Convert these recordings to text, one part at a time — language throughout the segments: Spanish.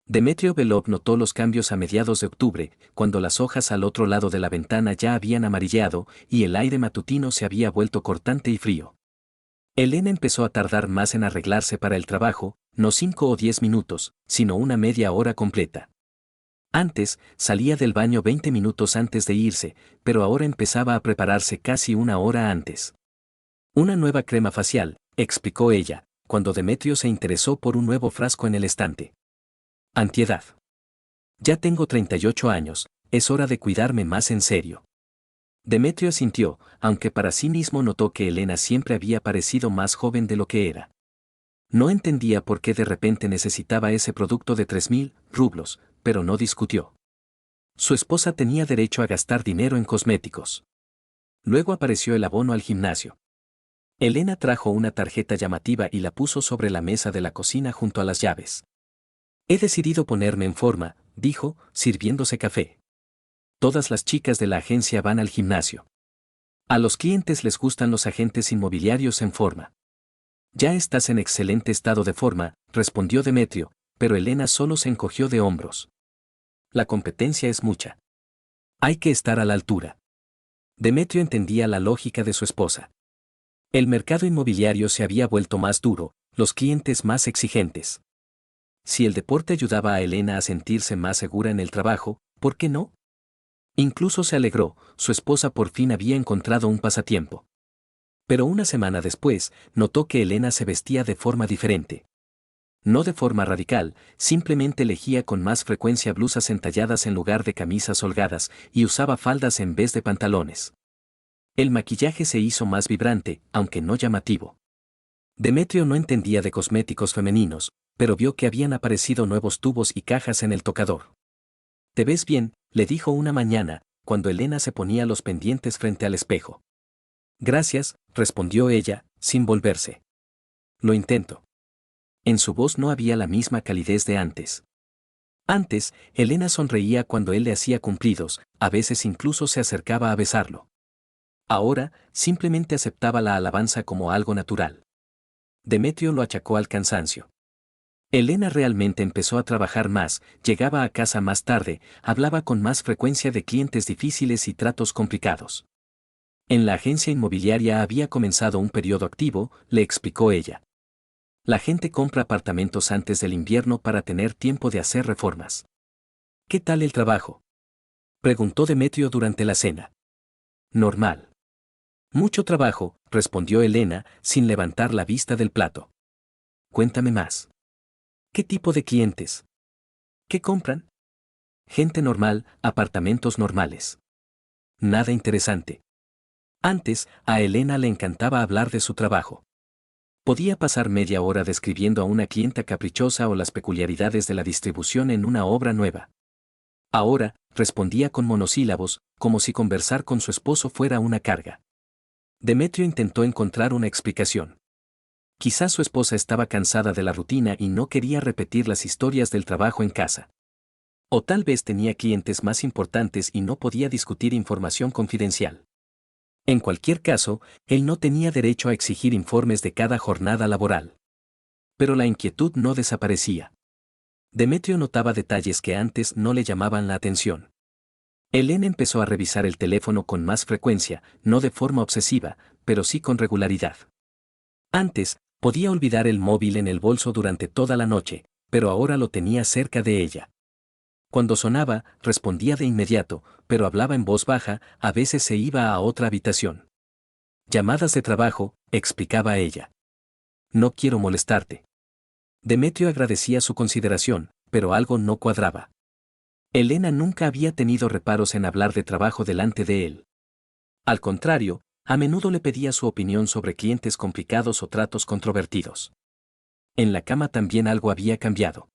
Demetrio Belov notó los cambios a mediados de octubre, cuando las hojas al otro lado de la ventana ya habían amarillado y el aire matutino se había vuelto cortante y frío. Elena empezó a tardar más en arreglarse para el trabajo, no 5 o 10 minutos, sino una media hora completa. Antes, salía del baño 20 minutos antes de irse, pero ahora empezaba a prepararse casi una hora antes. Una nueva crema facial, explicó ella, cuando Demetrio se interesó por un nuevo frasco en el estante. Antiedad. Ya tengo 38 años, es hora de cuidarme más en serio. Demetrio asintió, aunque para sí mismo notó que Elena siempre había parecido más joven de lo que era. No entendía por qué de repente necesitaba ese producto de 3.000 rublos, pero no discutió. Su esposa tenía derecho a gastar dinero en cosméticos. Luego apareció el abono al gimnasio. Elena trajo una tarjeta llamativa y la puso sobre la mesa de la cocina junto a las llaves. He decidido ponerme en forma, dijo, sirviéndose café. Todas las chicas de la agencia van al gimnasio. A los clientes les gustan los agentes inmobiliarios en forma. Ya estás en excelente estado de forma, respondió Demetrio, pero Elena solo se encogió de hombros. La competencia es mucha. Hay que estar a la altura. Demetrio entendía la lógica de su esposa. El mercado inmobiliario se había vuelto más duro, los clientes más exigentes. Si el deporte ayudaba a Elena a sentirse más segura en el trabajo, ¿por qué no? Incluso se alegró, su esposa por fin había encontrado un pasatiempo. Pero una semana después, notó que Elena se vestía de forma diferente. No de forma radical, simplemente elegía con más frecuencia blusas entalladas en lugar de camisas holgadas y usaba faldas en vez de pantalones. El maquillaje se hizo más vibrante, aunque no llamativo. Demetrio no entendía de cosméticos femeninos, pero vio que habían aparecido nuevos tubos y cajas en el tocador. «Te ves bien», le dijo una mañana, cuando Elena se ponía los pendientes frente al espejo. «Gracias», respondió ella, sin volverse. «Lo intento». En su voz no había la misma calidez de antes. Antes, Elena sonreía cuando él le hacía cumplidos, a veces incluso se acercaba a besarlo. Ahora, simplemente aceptaba la alabanza como algo natural. Demetrio lo achacó al cansancio. Elena realmente empezó a trabajar más, llegaba a casa más tarde, hablaba con más frecuencia de clientes difíciles y tratos complicados. En la agencia inmobiliaria había comenzado un periodo activo, le explicó ella. La gente compra apartamentos antes del invierno para tener tiempo de hacer reformas. ¿Qué tal el trabajo?, preguntó Demetrio durante la cena. Normal. Mucho trabajo, respondió Elena, sin levantar la vista del plato. Cuéntame más. ¿Qué tipo de clientes? ¿Qué compran? Gente normal, apartamentos normales. Nada interesante. Antes, a Elena le encantaba hablar de su trabajo. Podía pasar media hora describiendo a una clienta caprichosa o las peculiaridades de la distribución en una obra nueva. Ahora, respondía con monosílabos, como si conversar con su esposo fuera una carga. Demetrio intentó encontrar una explicación. Quizás su esposa estaba cansada de la rutina y no quería repetir las historias del trabajo en casa. O tal vez tenía clientes más importantes y no podía discutir información confidencial. En cualquier caso, él no tenía derecho a exigir informes de cada jornada laboral. Pero la inquietud no desaparecía. Demetrio notaba detalles que antes no le llamaban la atención. Elena empezó a revisar el teléfono con más frecuencia, no de forma obsesiva, pero sí con regularidad. Antes, podía olvidar el móvil en el bolso durante toda la noche, pero ahora lo tenía cerca de ella. Cuando sonaba, respondía de inmediato, pero hablaba en voz baja, a veces se iba a otra habitación. Llamadas de trabajo, explicaba ella. No quiero molestarte. Demetrio agradecía su consideración, pero algo no cuadraba. Elena nunca había tenido reparos en hablar de trabajo delante de él. Al contrario, a menudo le pedía su opinión sobre clientes complicados o tratos controvertidos. En la cama también algo había cambiado.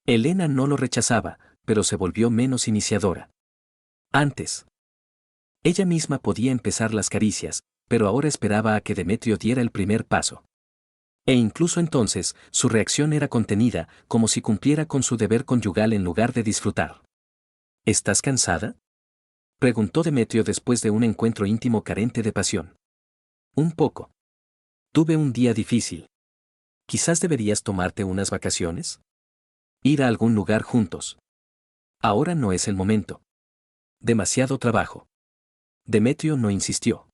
Elena no lo rechazaba, pero se volvió menos iniciadora. Antes, ella misma podía empezar las caricias, pero ahora esperaba a que Demetrio diera el primer paso. E incluso entonces, su reacción era contenida, como si cumpliera con su deber conyugal en lugar de disfrutar. ¿Estás cansada?, preguntó Demetrio después de un encuentro íntimo carente de pasión. Un poco. Tuve un día difícil. ¿Quizás deberías tomarte unas vacaciones? Ir a algún lugar juntos. Ahora no es el momento. Demasiado trabajo. Demetrio no insistió.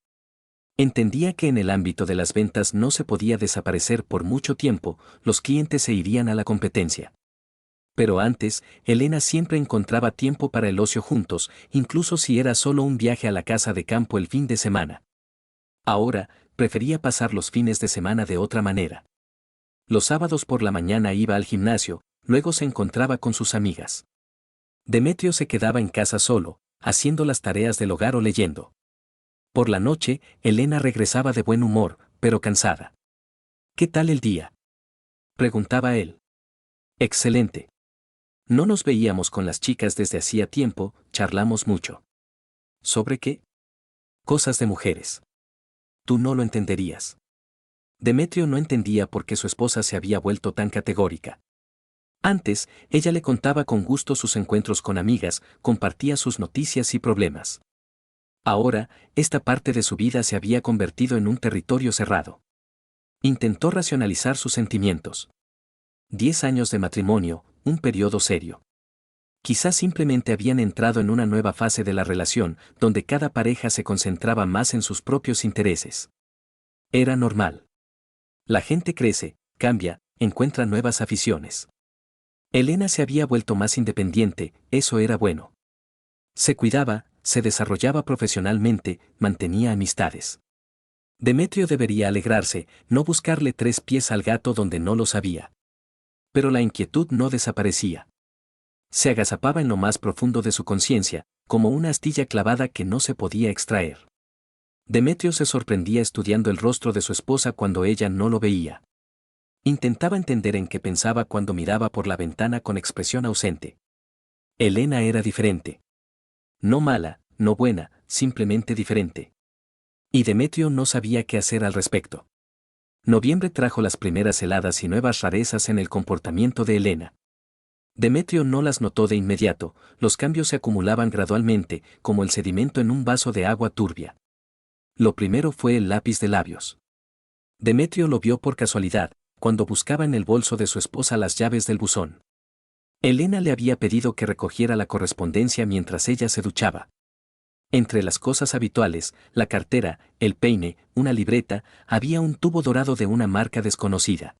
Entendía que en el ámbito de las ventas no se podía desaparecer por mucho tiempo, los clientes se irían a la competencia. Pero antes, Elena siempre encontraba tiempo para el ocio juntos, incluso si era solo un viaje a la casa de campo el fin de semana. Ahora, prefería pasar los fines de semana de otra manera. Los sábados por la mañana iba al gimnasio, luego se encontraba con sus amigas. Demetrio se quedaba en casa solo, haciendo las tareas del hogar o leyendo. Por la noche, Elena regresaba de buen humor, pero cansada. ¿Qué tal el día?, preguntaba él. Excelente. No nos veíamos con las chicas desde hacía tiempo, charlamos mucho. ¿Sobre qué? Cosas de mujeres. Tú no lo entenderías. Demetrio no entendía por qué su esposa se había vuelto tan categórica. Antes, ella le contaba con gusto sus encuentros con amigas, compartía sus noticias y problemas. Ahora, esta parte de su vida se había convertido en un territorio cerrado. Intentó racionalizar sus sentimientos. 10 años de matrimonio, un periodo serio. Quizás simplemente habían entrado en una nueva fase de la relación, donde cada pareja se concentraba más en sus propios intereses. Era normal. La gente crece, cambia, encuentra nuevas aficiones. Elena se había vuelto más independiente, eso era bueno. Se cuidaba, se desarrollaba profesionalmente, mantenía amistades. Demetrio debería alegrarse, no buscarle 3 pies al gato donde no lo sabía. Pero la inquietud no desaparecía. Se agazapaba en lo más profundo de su conciencia, como una astilla clavada que no se podía extraer. Demetrio se sorprendía estudiando el rostro de su esposa cuando ella no lo veía. Intentaba entender en qué pensaba cuando miraba por la ventana con expresión ausente. Elena era diferente. No mala, no buena, simplemente diferente. Y Demetrio no sabía qué hacer al respecto. Noviembre trajo las primeras heladas y nuevas rarezas en el comportamiento de Elena. Demetrio no las notó de inmediato, los cambios se acumulaban gradualmente, como el sedimento en un vaso de agua turbia. Lo primero fue el lápiz de labios. Demetrio lo vio por casualidad, cuando buscaba en el bolso de su esposa las llaves del buzón. Elena le había pedido que recogiera la correspondencia mientras ella se duchaba. Entre las cosas habituales, la cartera, el peine, una libreta, había un tubo dorado de una marca desconocida.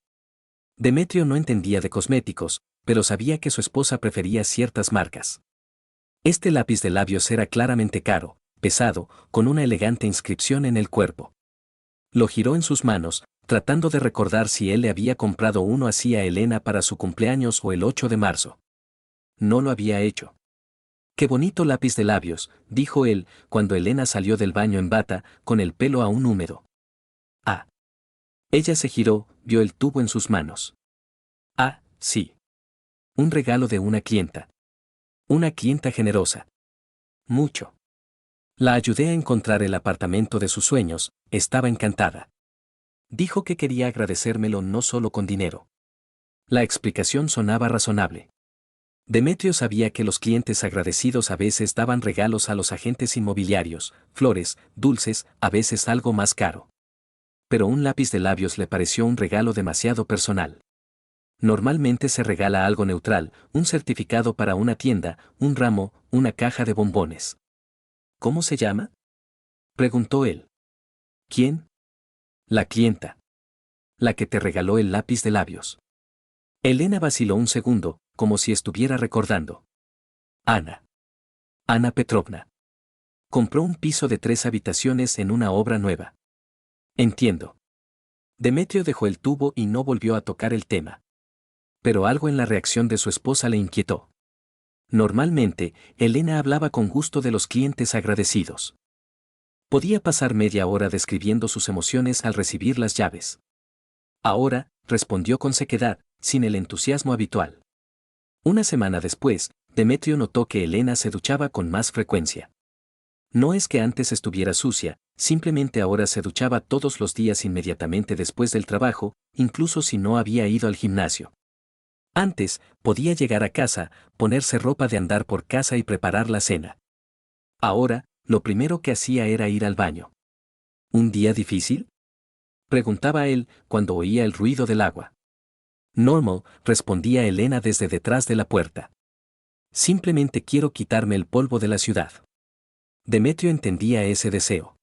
Demetrio no entendía de cosméticos, pero sabía que su esposa prefería ciertas marcas. Este lápiz de labios era claramente caro, pesado, con una elegante inscripción en el cuerpo. Lo giró en sus manos, tratando de recordar si él le había comprado uno así a Elena para su cumpleaños o el 8 de marzo. No lo había hecho. «Qué bonito lápiz de labios», dijo él, cuando Elena salió del baño en bata, con el pelo aún húmedo. «Ah». Ella se giró, vio el tubo en sus manos. «Ah, sí. Un regalo de una clienta. Una clienta generosa. Mucho. La ayudé a encontrar el apartamento de sus sueños, estaba encantada. Dijo que quería agradecérmelo no solo con dinero». La explicación sonaba razonable. Demetrio sabía que los clientes agradecidos a veces daban regalos a los agentes inmobiliarios, flores, dulces, a veces algo más caro. Pero un lápiz de labios le pareció un regalo demasiado personal. Normalmente se regala algo neutral, un certificado para una tienda, un ramo, una caja de bombones. «¿Cómo se llama?», preguntó él. «¿Quién?». «La clienta. La que te regaló el lápiz de labios». Elena vaciló un segundo, como si estuviera recordando. «Ana. Ana Petrovna. Compró un piso de 3 habitaciones en una obra nueva». «Entiendo». Demetrio dejó el tubo y no volvió a tocar el tema. Pero algo en la reacción de su esposa le inquietó. Normalmente, Elena hablaba con gusto de los clientes agradecidos. Podía pasar media hora describiendo sus emociones al recibir las llaves. Ahora, respondió con sequedad, sin el entusiasmo habitual. Una semana después, Demetrio notó que Elena se duchaba con más frecuencia. No es que antes estuviera sucia, simplemente ahora se duchaba todos los días inmediatamente después del trabajo, incluso si no había ido al gimnasio. Antes, podía llegar a casa, ponerse ropa de andar por casa y preparar la cena. Ahora, lo primero que hacía era ir al baño. ¿Un día difícil?, preguntaba él, cuando oía el ruido del agua. Normal, respondía Elena desde detrás de la puerta. Simplemente quiero quitarme el polvo de la ciudad. Demetrio entendía ese deseo.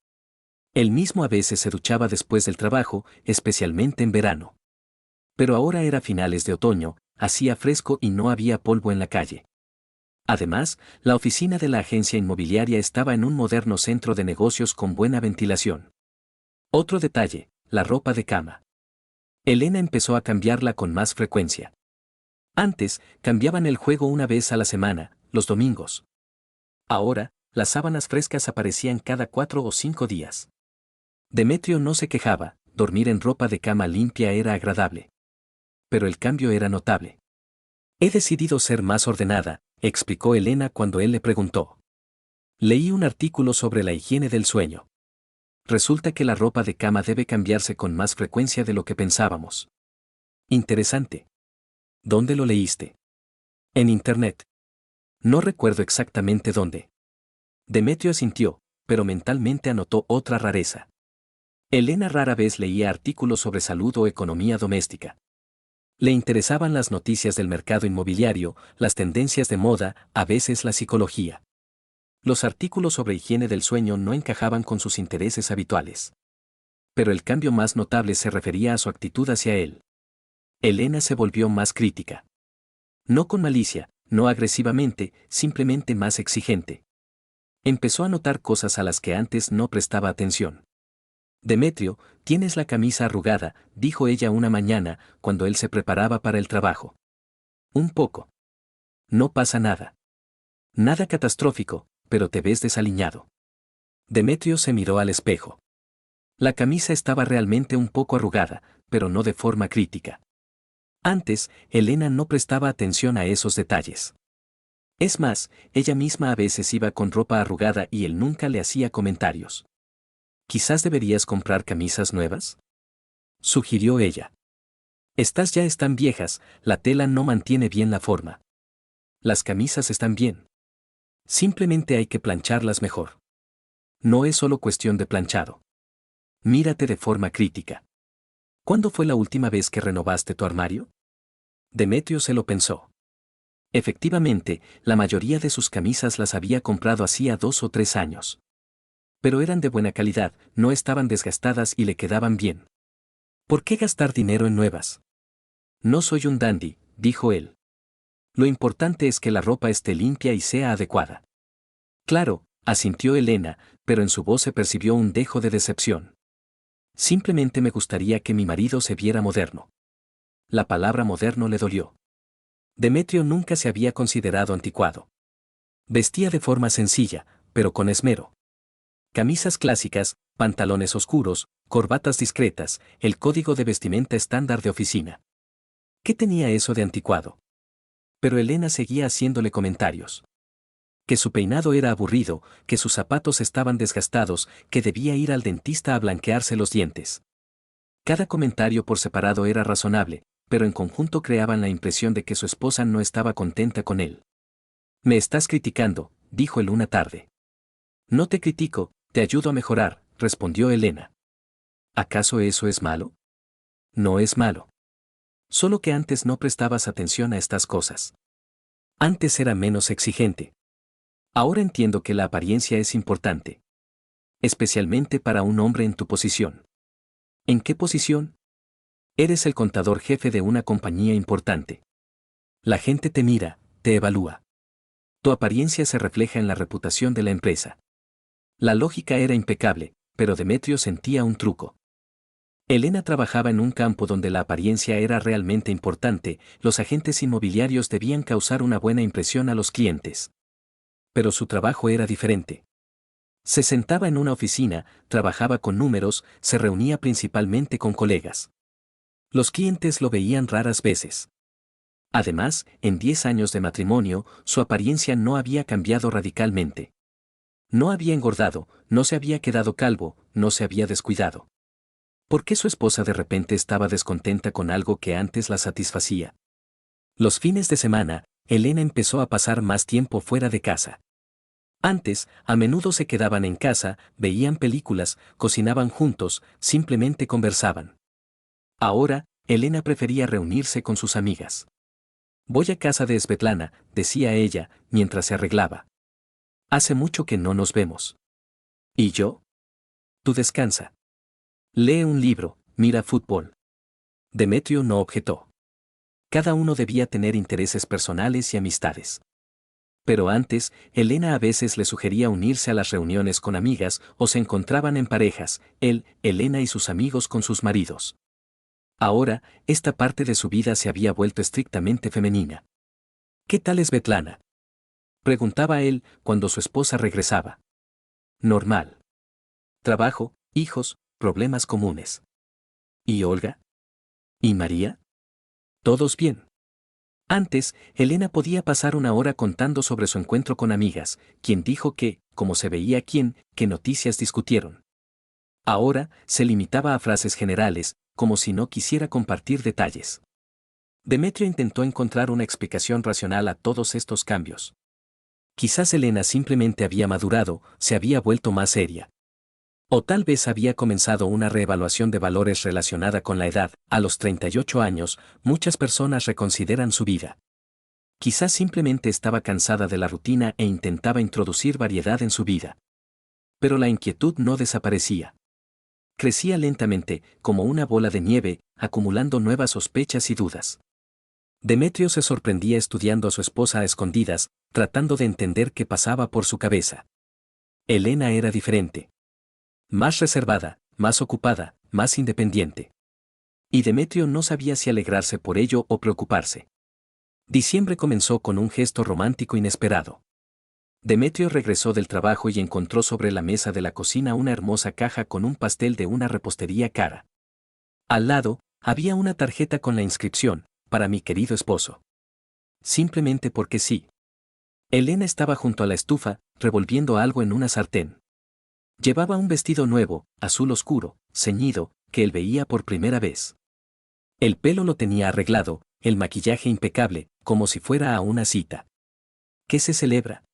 Él mismo a veces se duchaba después del trabajo, especialmente en verano. Pero ahora era finales de otoño, hacía fresco y no había polvo en la calle. Además, la oficina de la agencia inmobiliaria estaba en un moderno centro de negocios con buena ventilación. Otro detalle, la ropa de cama. Elena empezó a cambiarla con más frecuencia. Antes, cambiaban el juego una vez a la semana, los domingos. Ahora, las sábanas frescas aparecían cada 4 o 5 días. Demetrio no se quejaba, dormir en ropa de cama limpia era agradable. Pero el cambio era notable. He decidido ser más ordenada, explicó Elena cuando él le preguntó. Leí un artículo sobre la higiene del sueño. Resulta que la ropa de cama debe cambiarse con más frecuencia de lo que pensábamos. Interesante. ¿Dónde lo leíste? En internet. No recuerdo exactamente dónde. Demetrio asintió, pero mentalmente anotó otra rareza. Elena rara vez leía artículos sobre salud o economía doméstica. Le interesaban las noticias del mercado inmobiliario, las tendencias de moda, a veces la psicología. Los artículos sobre higiene del sueño no encajaban con sus intereses habituales. Pero el cambio más notable se refería a su actitud hacia él. Elena se volvió más crítica. No con malicia, no agresivamente, simplemente más exigente. Empezó a notar cosas a las que antes no prestaba atención. Demetrio, tienes la camisa arrugada, dijo ella una mañana, cuando él se preparaba para el trabajo. Un poco. No pasa nada. Nada catastrófico, pero te ves desaliñado. Demetrio se miró al espejo. La camisa estaba realmente un poco arrugada, pero no de forma crítica. Antes, Elena no prestaba atención a esos detalles. Es más, ella misma a veces iba con ropa arrugada y él nunca le hacía comentarios. ¿Quizás deberías comprar camisas nuevas?, sugirió ella. Estas ya están viejas, la tela no mantiene bien la forma. Las camisas están bien. Simplemente hay que plancharlas mejor. No es solo cuestión de planchado. Mírate de forma crítica. ¿Cuándo fue la última vez que renovaste tu armario? Demetrio se lo pensó. Efectivamente, la mayoría de sus camisas las había comprado hacía 2 o 3 años. Pero eran de buena calidad, no estaban desgastadas y le quedaban bien. ¿Por qué gastar dinero en nuevas? No soy un dandy, dijo él. Lo importante es que la ropa esté limpia y sea adecuada. Claro, asintió Elena, pero en su voz se percibió un dejo de decepción. Simplemente me gustaría que mi marido se viera moderno. La palabra moderno le dolió. Demetrio nunca se había considerado anticuado. Vestía de forma sencilla, pero con esmero. Camisas clásicas, pantalones oscuros, corbatas discretas, el código de vestimenta estándar de oficina. ¿Qué tenía eso de anticuado? Pero Elena seguía haciéndole comentarios. Que su peinado era aburrido, que sus zapatos estaban desgastados, que debía ir al dentista a blanquearse los dientes. Cada comentario por separado era razonable, pero en conjunto creaban la impresión de que su esposa no estaba contenta con él. Me estás criticando, dijo él una tarde. No te critico, te ayudo a mejorar, respondió Elena. ¿Acaso eso es malo? No es malo. Solo que antes no prestabas atención a estas cosas. Antes era menos exigente. Ahora entiendo que la apariencia es importante. Especialmente para un hombre en tu posición. ¿En qué posición? Eres el contador jefe de una compañía importante. La gente te mira, te evalúa. Tu apariencia se refleja en la reputación de la empresa. La lógica era impecable, pero Demetrio sentía un truco. Elena trabajaba en un campo donde la apariencia era realmente importante, los agentes inmobiliarios debían causar una buena impresión a los clientes. Pero su trabajo era diferente. Se sentaba en una oficina, trabajaba con números, se reunía principalmente con colegas. Los clientes lo veían raras veces. Además, en 10 años de matrimonio, su apariencia no había cambiado radicalmente. No había engordado, no se había quedado calvo, no se había descuidado. ¿Por qué su esposa de repente estaba descontenta con algo que antes la satisfacía? Los fines de semana, Elena empezó a pasar más tiempo fuera de casa. Antes, a menudo se quedaban en casa, veían películas, cocinaban juntos, simplemente conversaban. Ahora, Elena prefería reunirse con sus amigas. Voy a casa de Svetlana, decía ella, mientras se arreglaba. Hace mucho que no nos vemos. ¿Y yo? Tú descansa. Lee un libro, mira fútbol. Demetrio no objetó. Cada uno debía tener intereses personales y amistades. Pero antes, Elena a veces le sugería unirse a las reuniones con amigas o se encontraban en parejas, él, Elena y sus amigos con sus maridos. Ahora, esta parte de su vida se había vuelto estrictamente femenina. ¿Qué tal es Svetlana? Preguntaba él cuando su esposa regresaba. Normal. Trabajo, hijos, problemas comunes. ¿Y Olga? ¿Y María? ¿Todos bien? Antes, Elena podía pasar una hora contando sobre su encuentro con amigas, quien dijo que, como se veía quién, qué noticias discutieron. Ahora, se limitaba a frases generales, como si no quisiera compartir detalles. Demetrio intentó encontrar una explicación racional a todos estos cambios. Quizás Elena simplemente había madurado, se había vuelto más seria. O tal vez había comenzado una reevaluación de valores relacionada con la edad. A los 38 años, muchas personas reconsideran su vida. Quizás simplemente estaba cansada de la rutina e intentaba introducir variedad en su vida. Pero la inquietud no desaparecía. Crecía lentamente, como una bola de nieve, acumulando nuevas sospechas y dudas. Demetrio se sorprendía estudiando a su esposa a escondidas, tratando de entender qué pasaba por su cabeza. Elena era diferente. Más reservada, más ocupada, más independiente. Y Demetrio no sabía si alegrarse por ello o preocuparse. Diciembre comenzó con un gesto romántico inesperado. Demetrio regresó del trabajo y encontró sobre la mesa de la cocina una hermosa caja con un pastel de una repostería cara. Al lado, había una tarjeta con la inscripción, para mi querido esposo. Simplemente porque sí. Elena estaba junto a la estufa, revolviendo algo en una sartén. Llevaba un vestido nuevo, azul oscuro, ceñido, que él veía por primera vez. El pelo lo tenía arreglado, el maquillaje impecable, como si fuera a una cita. ¿Qué se celebra?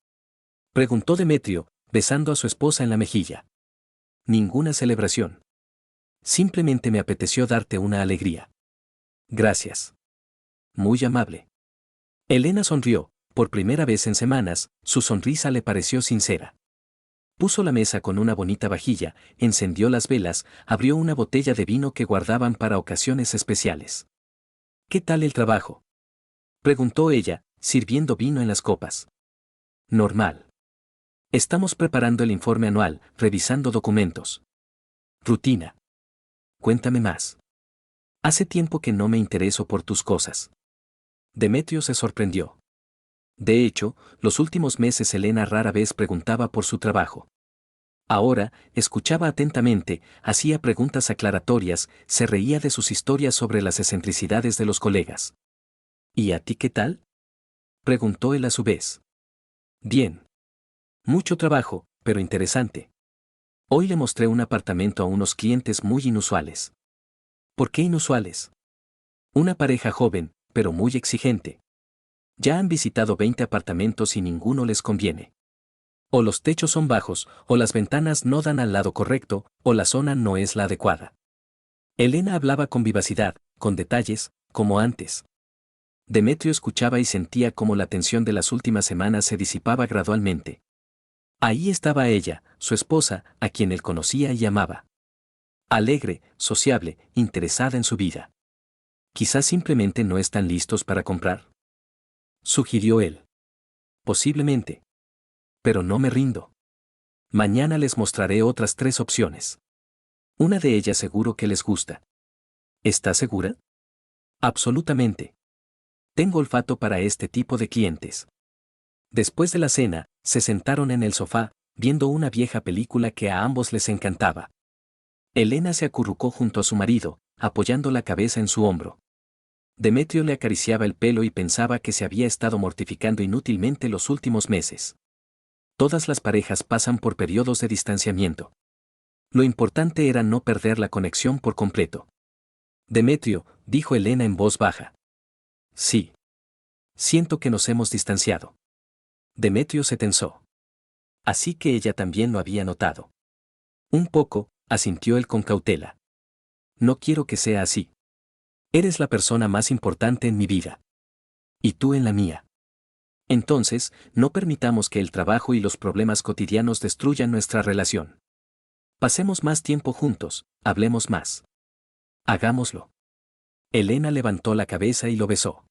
Preguntó Demetrio, besando a su esposa en la mejilla. Ninguna celebración. Simplemente me apeteció darte una alegría. Gracias. Muy amable. Elena sonrió, por primera vez en semanas, su sonrisa le pareció sincera. Puso la mesa con una bonita vajilla, encendió las velas, abrió una botella de vino que guardaban para ocasiones especiales. ¿Qué tal el trabajo? Preguntó ella, sirviendo vino en las copas. Normal. Estamos preparando el informe anual, revisando documentos. Rutina. Cuéntame más. Hace tiempo que no me intereso por tus cosas. Demetrio se sorprendió. De hecho, los últimos meses Elena rara vez preguntaba por su trabajo. Ahora, escuchaba atentamente, hacía preguntas aclaratorias, se reía de sus historias sobre las excentricidades de los colegas. ¿Y a ti qué tal? Preguntó él a su vez. Bien. Mucho trabajo, pero interesante. Hoy le mostré un apartamento a unos clientes muy inusuales. ¿Por qué inusuales? Una pareja joven, pero muy exigente. Ya han visitado 20 apartamentos y ninguno les conviene. O los techos son bajos, o las ventanas no dan al lado correcto, o la zona no es la adecuada. Elena hablaba con vivacidad, con detalles, como antes. Demetrio escuchaba y sentía cómo la tensión de las últimas semanas se disipaba gradualmente. Ahí estaba ella, su esposa, a quien él conocía y amaba. Alegre, sociable, interesada en su vida. Quizás simplemente no están listos para comprar. Sugirió él. Posiblemente. Pero no me rindo. Mañana les mostraré otras 3 opciones. Una de ellas seguro que les gusta. ¿Estás segura? Absolutamente. Tengo olfato para este tipo de clientes. Después de la cena, se sentaron en el sofá, viendo una vieja película que a ambos les encantaba. Elena se acurrucó junto a su marido, apoyando la cabeza en su hombro. Demetrio le acariciaba el pelo y pensaba que se había estado mortificando inútilmente los últimos meses. Todas las parejas pasan por periodos de distanciamiento. Lo importante era no perder la conexión por completo. Demetrio, dijo Elena en voz baja. Sí. Siento que nos hemos distanciado. Demetrio se tensó. Así que ella también lo había notado. Un poco, asintió él con cautela. No quiero que sea así. Eres la persona más importante en mi vida. Y tú en la mía. Entonces, no permitamos que el trabajo y los problemas cotidianos destruyan nuestra relación. Pasemos más tiempo juntos, hablemos más. Hagámoslo. Elena levantó la cabeza y lo besó.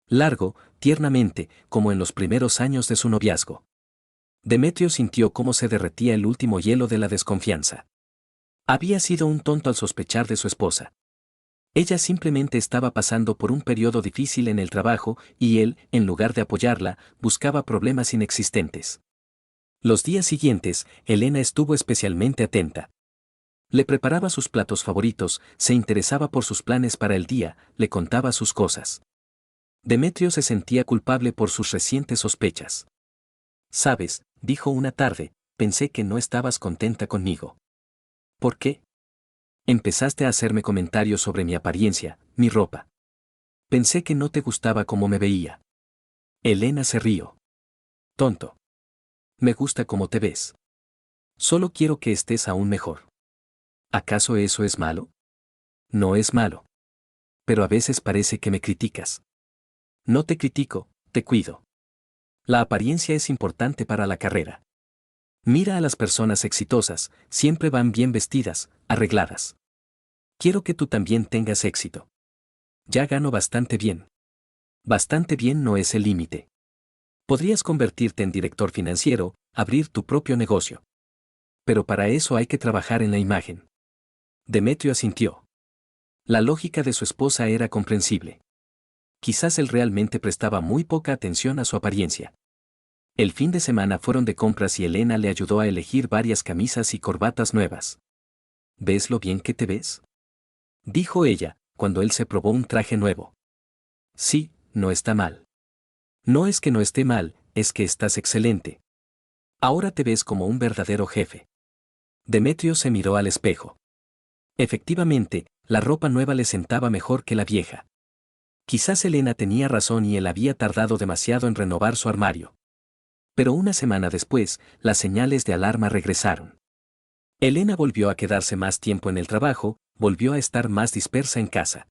Largo, tiernamente, como en los primeros años de su noviazgo. Demetrio sintió cómo se derretía el último hielo de la desconfianza. Había sido un tonto al sospechar de su esposa. Ella simplemente estaba pasando por un periodo difícil en el trabajo y él, en lugar de apoyarla, buscaba problemas inexistentes. Los días siguientes, Elena estuvo especialmente atenta. Le preparaba sus platos favoritos, se interesaba por sus planes para el día, le contaba sus cosas. Demetrio se sentía culpable por sus recientes sospechas. «Sabes», dijo una tarde, «pensé que no estabas contenta conmigo». «¿Por qué?» «Empezaste a hacerme comentarios sobre mi apariencia, mi ropa. Pensé que no te gustaba cómo me veía». Elena se rió. «Tonto. Me gusta cómo te ves. Solo quiero que estés aún mejor». «¿Acaso eso es malo?» «No es malo. Pero a veces parece que me criticas». «No te critico, te cuido. La apariencia es importante para la carrera. Mira a las personas exitosas, siempre van bien vestidas, arregladas. Quiero que tú también tengas éxito. Ya gano bastante bien». Bastante bien no es el límite. Podrías convertirte en director financiero, abrir tu propio negocio. Pero para eso hay que trabajar en la imagen. Demetrio asintió. La lógica de su esposa era comprensible. Quizás él realmente prestaba muy poca atención a su apariencia. El fin de semana fueron de compras y Elena le ayudó a elegir varias camisas y corbatas nuevas. «¿Ves lo bien que te ves?», dijo ella, cuando él se probó un traje nuevo. «Sí, no está mal». «No es que no esté mal, es que estás excelente. Ahora te ves como un verdadero jefe». Demetrio se miró al espejo. Efectivamente, la ropa nueva le sentaba mejor que la vieja. Quizás Elena tenía razón y él había tardado demasiado en renovar su armario. Pero una semana después, las señales de alarma regresaron. Elena volvió a quedarse más tiempo en el trabajo, volvió a estar más dispersa en casa.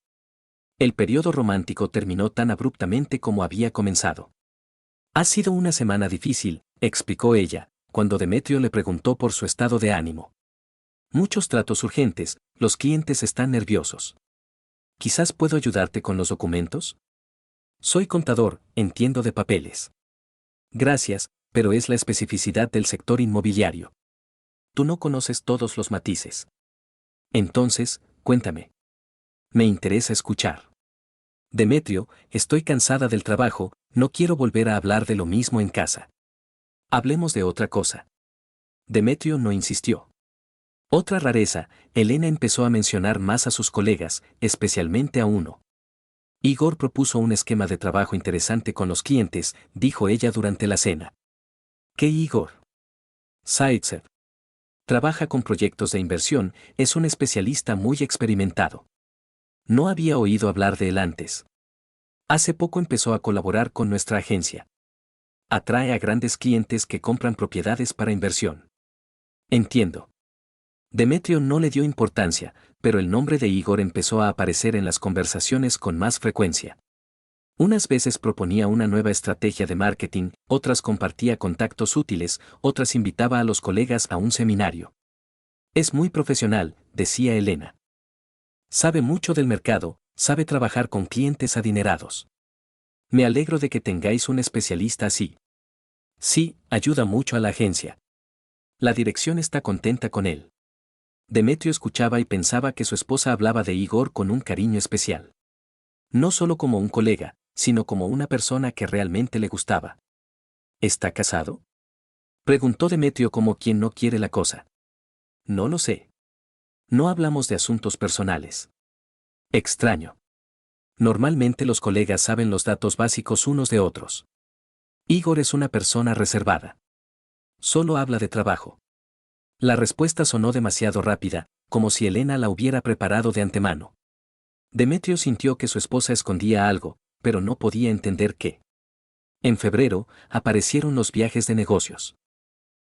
El periodo romántico terminó tan abruptamente como había comenzado. «Ha sido una semana difícil», explicó ella, cuando Demetrio le preguntó por su estado de ánimo. «Muchos tratos urgentes, los clientes están nerviosos. ¿Quizás puedo ayudarte con los documentos?» «Soy contador, entiendo de papeles». «Gracias, pero es la especificidad del sector inmobiliario. Tú no conoces todos los matices». «Entonces, cuéntame. Me interesa escuchar». «Demetrio, estoy cansada del trabajo, no quiero volver a hablar de lo mismo en casa. Hablemos de otra cosa». Demetrio no insistió. Otra rareza, Elena empezó a mencionar más a sus colegas, especialmente a uno. «Igor propuso un esquema de trabajo interesante con los clientes», dijo ella durante la cena. «¿Qué Igor?» «Zaitsev. Trabaja con proyectos de inversión, es un especialista muy experimentado. No había oído hablar de él antes. Hace poco empezó a colaborar con nuestra agencia. Atrae a grandes clientes que compran propiedades para inversión». «Entiendo». Demetrio no le dio importancia, pero el nombre de Igor empezó a aparecer en las conversaciones con más frecuencia. Unas veces proponía una nueva estrategia de marketing, otras compartía contactos útiles, otras invitaba a los colegas a un seminario. «Es muy profesional», decía Elena. «Sabe mucho del mercado, sabe trabajar con clientes adinerados. Me alegro de que tengáis un especialista así. Sí, ayuda mucho a la agencia. La dirección está contenta con él». Demetrio escuchaba y pensaba que su esposa hablaba de Igor con un cariño especial. No solo como un colega, sino como una persona que realmente le gustaba. «¿Está casado?», preguntó Demetrio como quien no quiere la cosa. «No lo sé. No hablamos de asuntos personales». «Extraño. Normalmente los colegas saben los datos básicos unos de otros. Igor es una persona reservada. Solo habla de trabajo». La respuesta sonó demasiado rápida, como si Elena la hubiera preparado de antemano. Demetrio sintió que su esposa escondía algo, pero no podía entender qué. En febrero, aparecieron los viajes de negocios.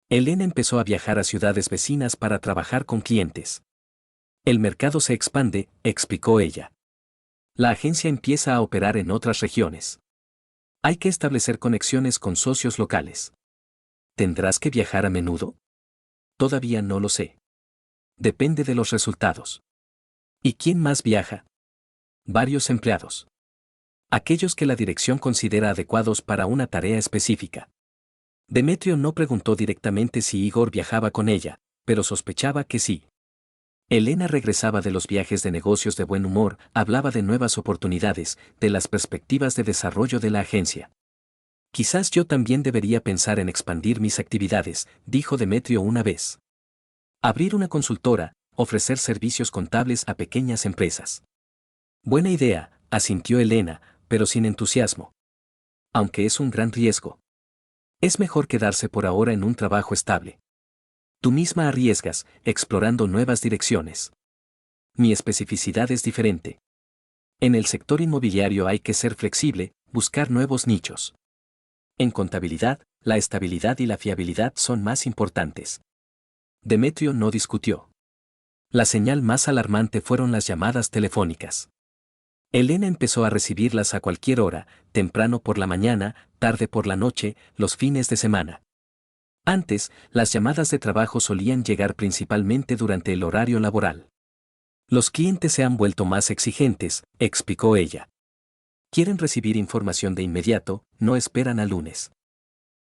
Elena empezó a viajar a ciudades vecinas para trabajar con clientes. «El mercado se expande», explicó ella. La agencia empieza a operar en otras regiones. Hay que establecer conexiones con socios locales. ¿Tendrás que viajar a menudo? Todavía no lo sé. Depende de los resultados. ¿Y quién más viaja? Varios empleados. Aquellos que la dirección considera adecuados para una tarea específica. Demetrio no preguntó directamente si Igor viajaba con ella, pero sospechaba que sí. Elena regresaba de los viajes de negocios de buen humor, hablaba de nuevas oportunidades, de las perspectivas de desarrollo de la agencia. Quizás yo también debería pensar en expandir mis actividades, dijo Demetrio una vez. Abrir una consultora, ofrecer servicios contables a pequeñas empresas. Buena idea, asintió Elena, pero sin entusiasmo. Aunque es un gran riesgo. Es mejor quedarse por ahora en un trabajo estable. Tú misma arriesgas, explorando nuevas direcciones. Mi especificidad es diferente. En el sector inmobiliario hay que ser flexible, buscar nuevos nichos. En contabilidad, la estabilidad y la fiabilidad son más importantes. Demetrio no discutió. La señal más alarmante fueron las llamadas telefónicas. Elena empezó a recibirlas a cualquier hora, temprano por la mañana, tarde por la noche, los fines de semana. Antes, las llamadas de trabajo solían llegar principalmente durante el horario laboral. Los clientes se han vuelto más exigentes, explicó ella. Quieren recibir información de inmediato, no esperan a lunes.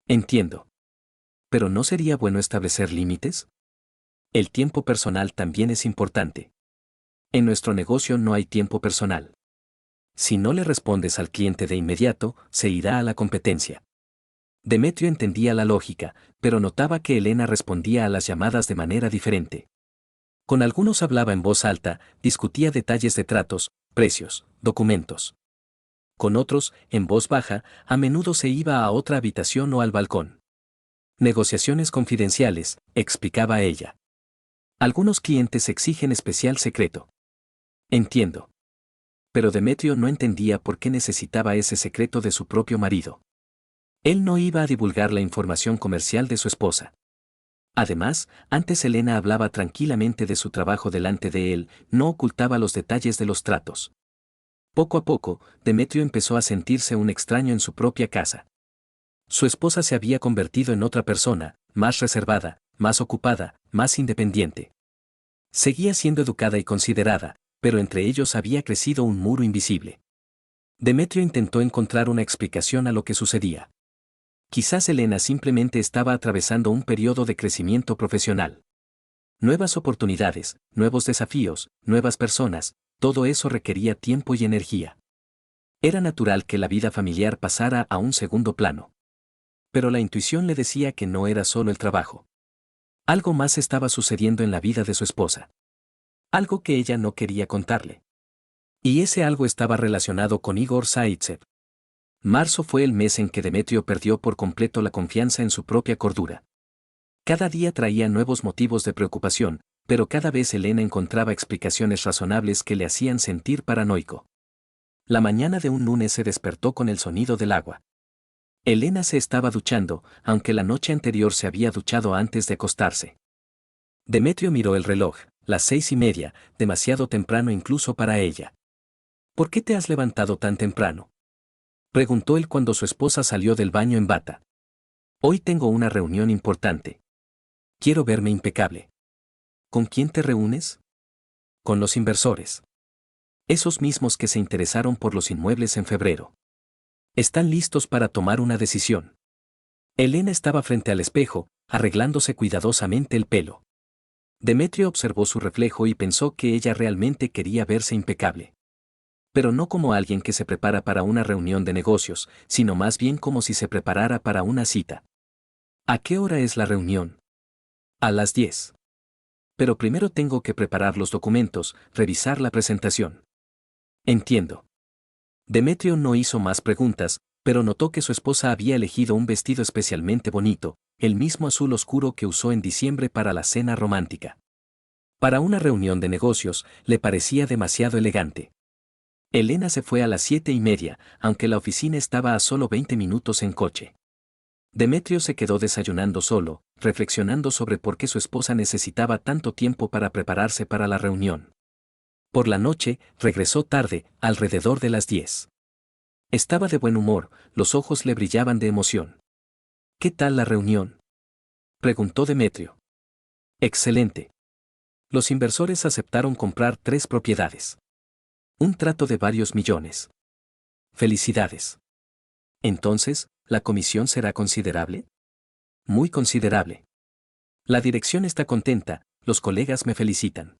Entiendo. ¿Pero no sería bueno establecer límites? El tiempo personal también es importante. En nuestro negocio no hay tiempo personal. Si no le respondes al cliente de inmediato, se irá a la competencia. Demetrio entendía la lógica, pero notaba que Elena respondía a las llamadas de manera diferente. Con algunos hablaba en voz alta, discutía detalles de tratos, precios, documentos. Con otros, en voz baja, a menudo se iba a otra habitación o al balcón. Negociaciones confidenciales, explicaba ella. Algunos clientes exigen especial secreto. Entiendo. Pero Demetrio no entendía por qué necesitaba ese secreto de su propio marido. Él no iba a divulgar la información comercial de su esposa. Además, antes Elena hablaba tranquilamente de su trabajo delante de él, no ocultaba los detalles de los tratos. Poco a poco, Demetrio empezó a sentirse un extraño en su propia casa. Su esposa se había convertido en otra persona, más reservada, más ocupada, más independiente. Seguía siendo educada y considerada, pero entre ellos había crecido un muro invisible. Demetrio intentó encontrar una explicación a lo que sucedía. Quizás Elena simplemente estaba atravesando un periodo de crecimiento profesional. Nuevas oportunidades, nuevos desafíos, nuevas personas, todo eso requería tiempo y energía. Era natural que la vida familiar pasara a un segundo plano. Pero la intuición le decía que no era solo el trabajo. Algo más estaba sucediendo en la vida de su esposa. Algo que ella no quería contarle. Y ese algo estaba relacionado con Igor Zaitsev. Marzo fue el mes en que Demetrio perdió por completo la confianza en su propia cordura. Cada día traía nuevos motivos de preocupación, pero cada vez Elena encontraba explicaciones razonables que le hacían sentir paranoico. La mañana de un lunes se despertó con el sonido del agua. Elena se estaba duchando, aunque la noche anterior se había duchado antes de acostarse. Demetrio miró el reloj, las 6:30, demasiado temprano incluso para ella. ¿Por qué te has levantado tan temprano?, preguntó él cuando su esposa salió del baño en bata. Hoy tengo una reunión importante. Quiero verme impecable. ¿Con quién te reúnes? Con los inversores. Esos mismos que se interesaron por los inmuebles en febrero. Están listos para tomar una decisión. Elena estaba frente al espejo, arreglándose cuidadosamente el pelo. Demetrio observó su reflejo y pensó que ella realmente quería verse impecable. Pero no como alguien que se prepara para una reunión de negocios, sino más bien como si se preparara para una cita. ¿A qué hora es la reunión? A las 10. Pero primero tengo que preparar los documentos, revisar la presentación. Entiendo. Demetrio no hizo más preguntas, pero notó que su esposa había elegido un vestido especialmente bonito, el mismo azul oscuro que usó en diciembre para la cena romántica. Para una reunión de negocios, le parecía demasiado elegante. Elena se fue a las 7:30, aunque la oficina estaba a solo 20 minutos en coche. Demetrio se quedó desayunando solo, reflexionando sobre por qué su esposa necesitaba tanto tiempo para prepararse para la reunión. Por la noche, regresó tarde, alrededor de las 10. Estaba de buen humor, los ojos le brillaban de emoción. ¿Qué tal la reunión?, preguntó Demetrio. Excelente. Los inversores aceptaron comprar 3 propiedades. Un trato de varios millones. Felicidades. Entonces, ¿la comisión será considerable? Muy considerable. La dirección está contenta, los colegas me felicitan.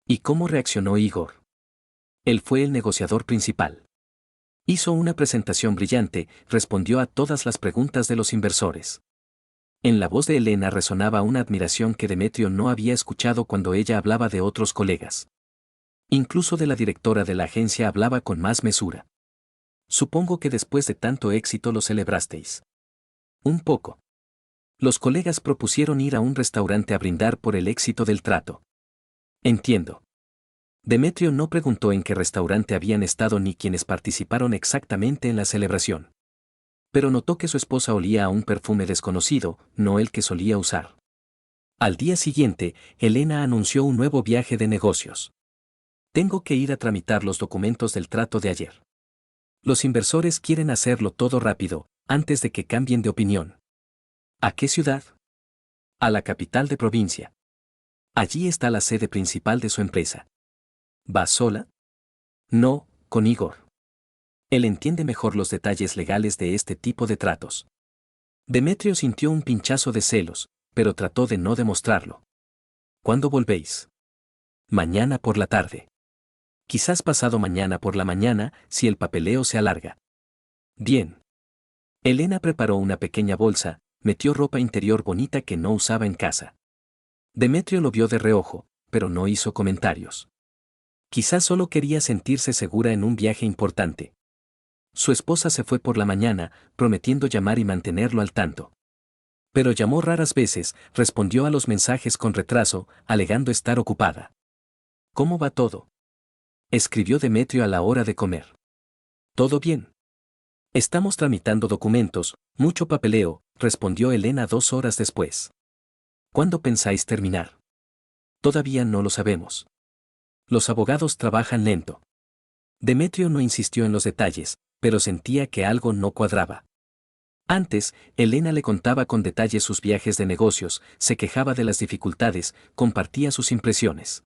¿Y cómo reaccionó Igor? Él fue el negociador principal. Hizo una presentación brillante, respondió a todas las preguntas de los inversores. En la voz de Elena resonaba una admiración que Demetrio no había escuchado cuando ella hablaba de otros colegas. Incluso de la directora de la agencia hablaba con más mesura. Supongo que después de tanto éxito lo celebrasteis. Un poco. Los colegas propusieron ir a un restaurante a brindar por el éxito del trato. Entiendo. Demetrio no preguntó en qué restaurante habían estado ni quienes participaron exactamente en la celebración. Pero notó que su esposa olía a un perfume desconocido, no el que solía usar. Al día siguiente, Elena anunció un nuevo viaje de negocios. Tengo que ir a tramitar los documentos del trato de ayer. Los inversores quieren hacerlo todo rápido, antes de que cambien de opinión. ¿A qué ciudad? A la capital de provincia. Allí está la sede principal de su empresa. ¿Vas sola? No, con Igor. Él entiende mejor los detalles legales de este tipo de tratos. Demetrio sintió un pinchazo de celos, pero trató de no demostrarlo. ¿Cuándo volvéis? Mañana por la tarde. Quizás pasado mañana por la mañana, si el papeleo se alarga. Bien. Elena preparó una pequeña bolsa, metió ropa interior bonita que no usaba en casa. Demetrio lo vio de reojo, pero no hizo comentarios. Quizás solo quería sentirse segura en un viaje importante. Su esposa se fue por la mañana, prometiendo llamar y mantenerlo al tanto. Pero llamó raras veces, respondió a los mensajes con retraso, alegando estar ocupada. ¿Cómo va todo?, escribió Demetrio a la hora de comer. ¿Todo bien? Estamos tramitando documentos, mucho papeleo, respondió Elena 2 horas después. ¿Cuándo pensáis terminar? Todavía no lo sabemos. Los abogados trabajan lento. Demetrio no insistió en los detalles, pero sentía que algo no cuadraba. Antes, Elena le contaba con detalle sus viajes de negocios, se quejaba de las dificultades, compartía sus impresiones.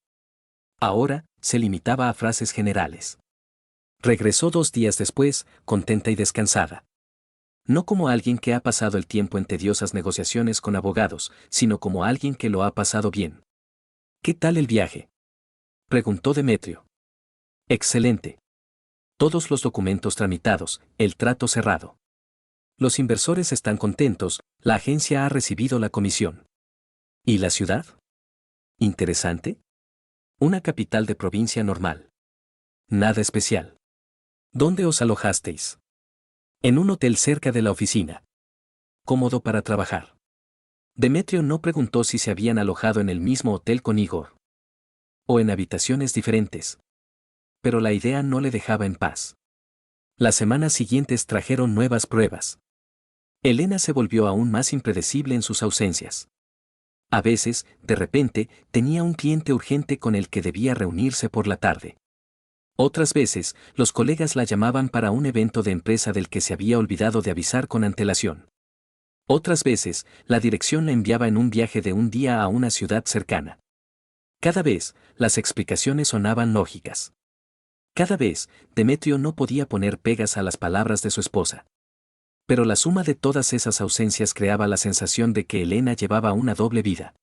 Ahora, se limitaba a frases generales. Regresó 2 días después, contenta y descansada. No como alguien que ha pasado el tiempo en tediosas negociaciones con abogados, sino como alguien que lo ha pasado bien. ¿Qué tal el viaje?, preguntó Demetrio. Excelente. Todos los documentos tramitados, el trato cerrado. Los inversores están contentos, la agencia ha recibido la comisión. ¿Y la ciudad? Interesante. Una capital de provincia normal. Nada especial. ¿Dónde os alojasteis? En un hotel cerca de la oficina. Cómodo para trabajar. Demetrio no preguntó si se habían alojado en el mismo hotel con Igor. O en habitaciones diferentes. Pero la idea no le dejaba en paz. Las semanas siguientes trajeron nuevas pruebas. Elena se volvió aún más impredecible en sus ausencias. A veces, de repente, tenía un cliente urgente con el que debía reunirse por la tarde. Otras veces, los colegas la llamaban para un evento de empresa del que se había olvidado de avisar con antelación. Otras veces, la dirección la enviaba en un viaje de un día a una ciudad cercana. Cada vez, las explicaciones sonaban lógicas. Cada vez, Demetrio no podía poner pegas a las palabras de su esposa. Pero la suma de todas esas ausencias creaba la sensación de que Elena llevaba una doble vida.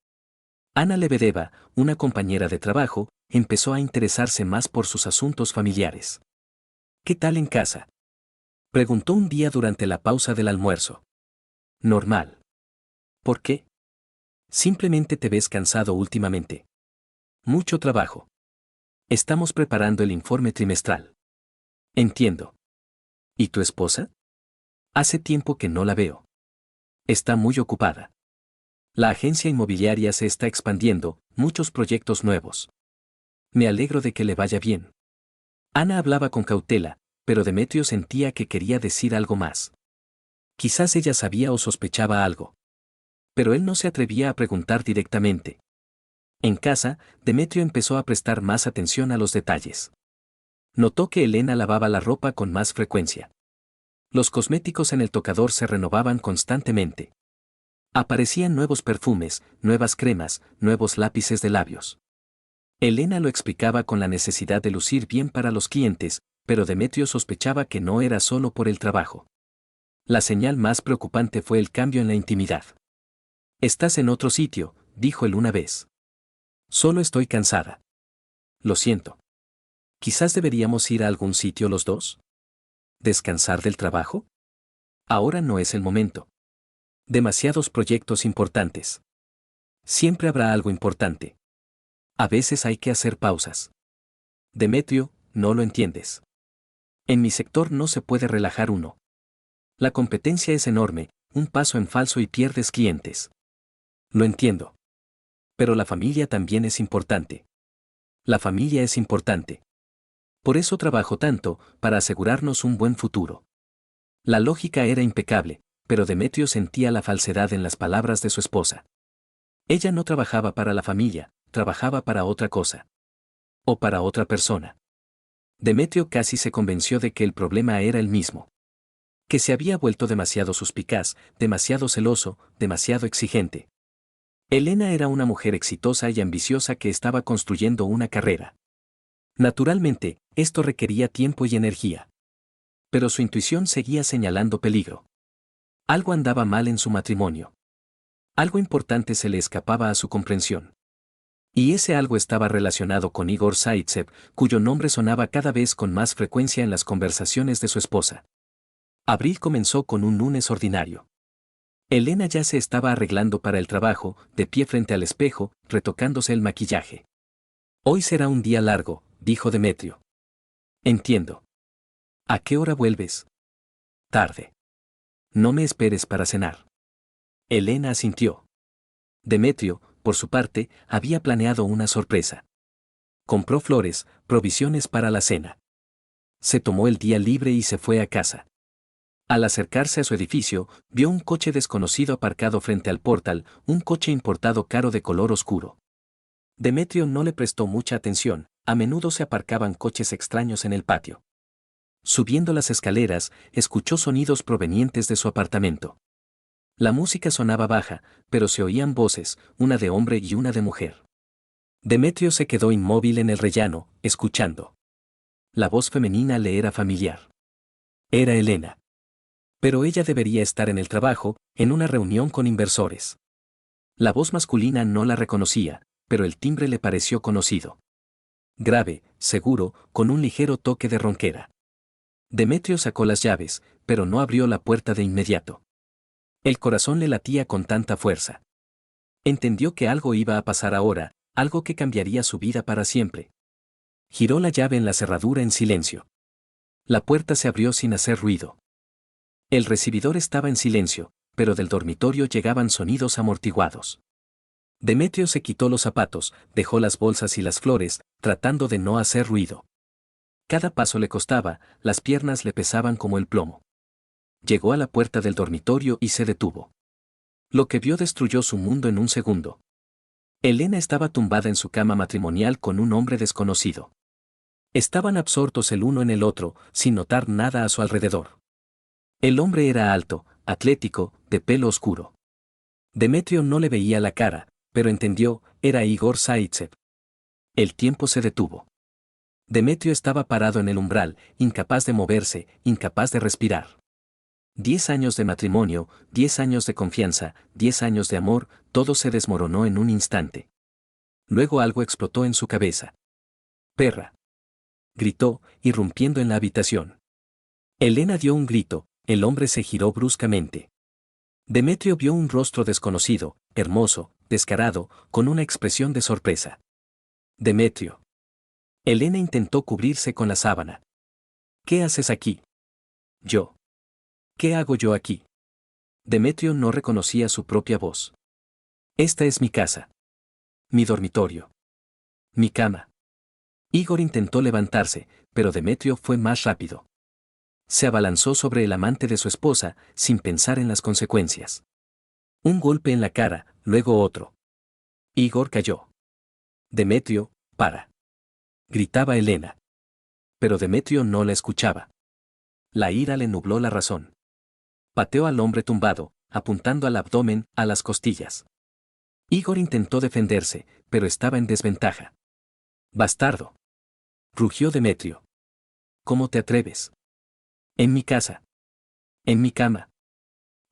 Ana Lebedeva, una compañera de trabajo, empezó a interesarse más por sus asuntos familiares. ¿Qué tal en casa?, preguntó un día durante la pausa del almuerzo. Normal. ¿Por qué? Simplemente te ves cansado últimamente. Mucho trabajo. Estamos preparando el informe trimestral. Entiendo. ¿Y tu esposa? Hace tiempo que no la veo. Está muy ocupada. La agencia inmobiliaria se está expandiendo, muchos proyectos nuevos. Me alegro de que le vaya bien. Ana hablaba con cautela, pero Demetrio sentía que quería decir algo más. Quizás ella sabía o sospechaba algo. Pero él no se atrevía a preguntar directamente. En casa, Demetrio empezó a prestar más atención a los detalles. Notó que Elena lavaba la ropa con más frecuencia. Los cosméticos en el tocador se renovaban constantemente. Aparecían nuevos perfumes, nuevas cremas, nuevos lápices de labios. Elena lo explicaba con la necesidad de lucir bien para los clientes, pero Demetrio sospechaba que no era solo por el trabajo. La señal más preocupante fue el cambio en la intimidad. «Estás en otro sitio», dijo él una vez. «Solo estoy cansada». «Lo siento. Quizás deberíamos ir a algún sitio los dos». ¿Descansar del trabajo? Ahora no es el momento. Demasiados proyectos importantes. Siempre habrá algo importante. A veces hay que hacer pausas. Demetrio, no lo entiendes. En mi sector no se puede relajar uno. La competencia es enorme, un paso en falso y pierdes clientes. Lo entiendo. Pero la familia también es importante. La familia es importante. Por eso trabajo tanto, para asegurarnos un buen futuro. La lógica era impecable, pero Demetrio sentía la falsedad en las palabras de su esposa. Ella no trabajaba para la familia, trabajaba para otra cosa. O para otra persona. Demetrio casi se convenció de que el problema era el mismo. Que se había vuelto demasiado suspicaz, demasiado celoso, demasiado exigente. Elena era una mujer exitosa y ambiciosa que estaba construyendo una carrera. Naturalmente, esto requería tiempo y energía. Pero su intuición seguía señalando peligro. Algo andaba mal en su matrimonio. Algo importante se le escapaba a su comprensión. Y ese algo estaba relacionado con Igor Zaitsev, cuyo nombre sonaba cada vez con más frecuencia en las conversaciones de su esposa. Abril comenzó con un lunes ordinario. Elena ya se estaba arreglando para el trabajo, de pie frente al espejo, retocándose el maquillaje. «Hoy será un día largo», dijo Demetrio. «Entiendo». «¿A qué hora vuelves?» «Tarde». «No me esperes para cenar». Elena asintió. Demetrio, por su parte, había planeado una sorpresa. Compró flores, provisiones para la cena. Se tomó el día libre y se fue a casa. Al acercarse a su edificio, vio un coche desconocido aparcado frente al portal, un coche importado caro de color oscuro. Demetrio no le prestó mucha atención, a menudo se aparcaban coches extraños en el patio. Subiendo las escaleras, escuchó sonidos provenientes de su apartamento. La música sonaba baja, pero se oían voces, una de hombre y una de mujer. Demetrio se quedó inmóvil en el rellano, escuchando. La voz femenina le era familiar. Era Elena. Pero ella debería estar en el trabajo, en una reunión con inversores. La voz masculina no la reconocía, pero el timbre le pareció conocido. Grave, seguro, con un ligero toque de ronquera. Demetrio sacó las llaves, pero no abrió la puerta de inmediato. El corazón le latía con tanta fuerza. Entendió que algo iba a pasar ahora, algo que cambiaría su vida para siempre. Giró la llave en la cerradura en silencio. La puerta se abrió sin hacer ruido. El recibidor estaba en silencio, pero del dormitorio llegaban sonidos amortiguados. Demetrio se quitó los zapatos, dejó las bolsas y las flores, tratando de no hacer ruido. Cada paso le costaba, las piernas le pesaban como el plomo. Llegó a la puerta del dormitorio y se detuvo. Lo que vio destruyó su mundo en un segundo. Elena estaba tumbada en su cama matrimonial con un hombre desconocido. Estaban absortos el uno en el otro, sin notar nada a su alrededor. El hombre era alto, atlético, de pelo oscuro. Demetrio no le veía la cara, pero entendió, era Igor Zaitsev. El tiempo se detuvo. Demetrio estaba parado en el umbral, incapaz de moverse, incapaz de respirar. 10 años de matrimonio, 10 años de confianza, 10 años de amor, todo se desmoronó en un instante. Luego algo explotó en su cabeza. «¡Perra!», gritó, irrumpiendo en la habitación. Elena dio un grito, el hombre se giró bruscamente. Demetrio vio un rostro desconocido, hermoso, descarado, con una expresión de sorpresa. «Demetrio». Elena intentó cubrirse con la sábana. «¿Qué haces aquí?» «Yo». «¿Qué hago yo aquí?» Demetrio no reconocía su propia voz. «Esta es mi casa. Mi dormitorio. Mi cama». Igor intentó levantarse, pero Demetrio fue más rápido. Se abalanzó sobre el amante de su esposa, sin pensar en las consecuencias. Un golpe en la cara, luego otro. Igor cayó. Demetrio, para. Gritaba Elena. Pero Demetrio no la escuchaba. La ira le nubló la razón. Pateó al hombre tumbado, apuntando al abdomen, a las costillas. Igor intentó defenderse, pero estaba en desventaja. «Bastardo», rugió Demetrio. «¿Cómo te atreves? En mi casa. En mi cama».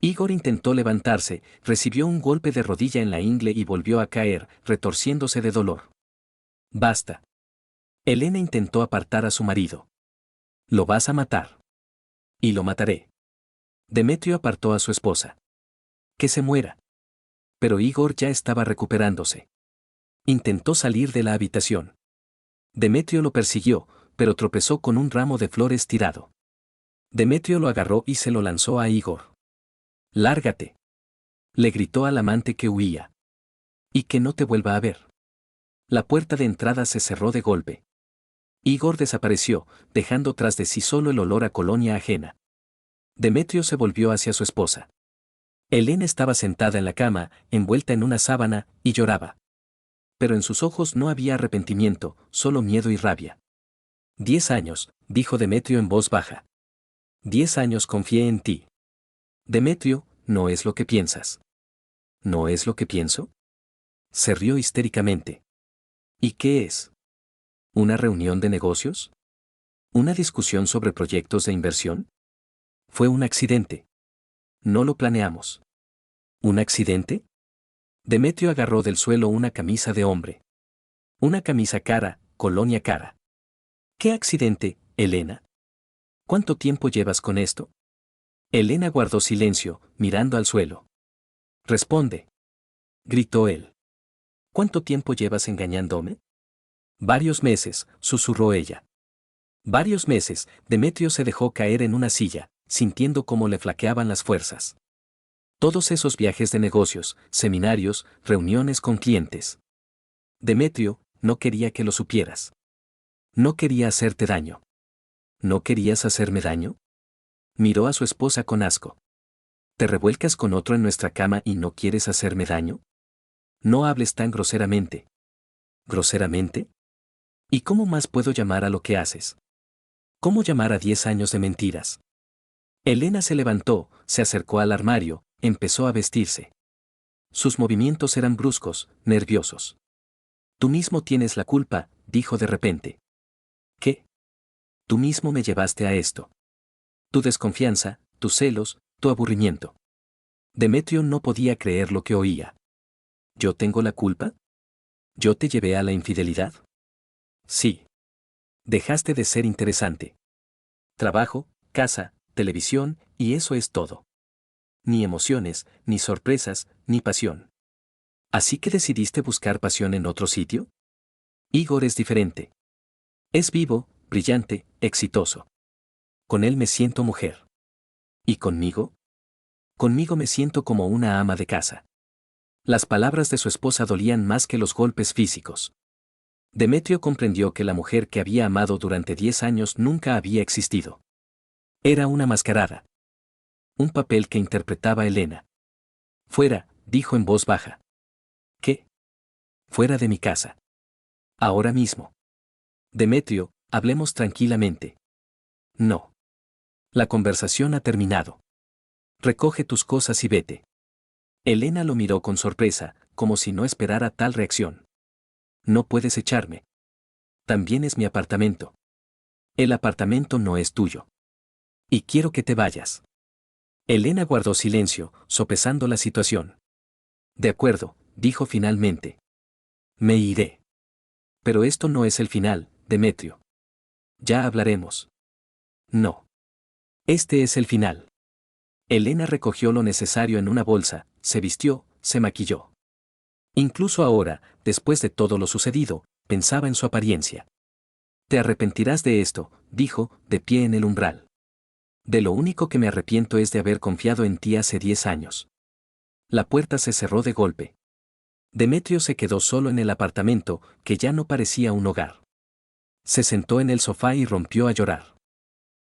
Igor intentó levantarse, recibió un golpe de rodilla en la ingle y volvió a caer, retorciéndose de dolor. «Basta». Elena intentó apartar a su marido. «Lo vas a matar». «Y lo mataré». Demetrio apartó a su esposa. «Que se muera». Pero Igor ya estaba recuperándose. Intentó salir de la habitación. Demetrio lo persiguió, pero tropezó con un ramo de flores tirado. Demetrio lo agarró y se lo lanzó a Igor. «Lárgate», le gritó al amante que huía. «Y que no te vuelva a ver». La puerta de entrada se cerró de golpe. Igor desapareció, dejando tras de sí solo el olor a colonia ajena. Demetrio se volvió hacia su esposa. Elena estaba sentada en la cama, envuelta en una sábana, y lloraba. Pero en sus ojos no había arrepentimiento, solo miedo y rabia. 10 años, dijo Demetrio en voz baja. 10 años confié en ti. Demetrio, no es lo que piensas. ¿No es lo que pienso? Se rió histéricamente. ¿Y qué es? ¿Una reunión de negocios? ¿Una discusión sobre proyectos de inversión? Fue un accidente. No lo planeamos. ¿Un accidente? Demetrio agarró del suelo una camisa de hombre. Una camisa cara, colonia cara. ¿Qué accidente, Elena? ¿Cuánto tiempo llevas con esto? Elena guardó silencio, mirando al suelo. Responde. Gritó él. ¿Cuánto tiempo llevas engañándome? Varios meses, susurró ella. Varios meses, Demetrio se dejó caer en una silla, sintiendo cómo le flaqueaban las fuerzas. Todos esos viajes de negocios, seminarios, reuniones con clientes. Demetrio, no quería que lo supieras. No quería hacerte daño. ¿No querías hacerme daño? Miró a su esposa con asco. ¿Te revuelcas con otro en nuestra cama y no quieres hacerme daño? No hables tan groseramente. ¿Groseramente? ¿Y cómo más puedo llamar a lo que haces? ¿Cómo llamar a 10 años de mentiras? Elena se levantó, se acercó al armario, empezó a vestirse. Sus movimientos eran bruscos, nerviosos. Tú mismo tienes la culpa, dijo de repente. ¿Qué? Tú mismo me llevaste a esto. Tu desconfianza, tus celos, tu aburrimiento. Demetrio no podía creer lo que oía. ¿Yo tengo la culpa? ¿Yo te llevé a la infidelidad? Sí. Dejaste de ser interesante. Trabajo, casa, televisión, y eso es todo. Ni emociones, ni sorpresas, ni pasión. ¿Así que decidiste buscar pasión en otro sitio? Igor es diferente. Es vivo, brillante, exitoso. Con él me siento mujer. ¿Y conmigo? Conmigo me siento como una ama de casa. Las palabras de su esposa dolían más que los golpes físicos. Demetrio comprendió que la mujer que había amado durante 10 años nunca había existido. Era una mascarada. Un papel que interpretaba Elena. Fuera, dijo en voz baja. ¿Qué? Fuera de mi casa. Ahora mismo. Demetrio, hablemos tranquilamente. No. La conversación ha terminado. Recoge tus cosas y vete. Elena lo miró con sorpresa, como si no esperara tal reacción. No puedes echarme. También es mi apartamento. El apartamento no es tuyo. Y quiero que te vayas. Elena guardó silencio, sopesando la situación. De acuerdo, dijo finalmente. Me iré. Pero esto no es el final, Demetrio. Ya hablaremos. No. Este es el final. Elena recogió lo necesario en una bolsa, se vistió, se maquilló. Incluso ahora, después de todo lo sucedido, pensaba en su apariencia. Te arrepentirás de esto, dijo, de pie en el umbral. De lo único que me arrepiento es de haber confiado en ti hace 10 años. La puerta se cerró de golpe. Demetrio se quedó solo en el apartamento, que ya no parecía un hogar. Se sentó en el sofá y rompió a llorar.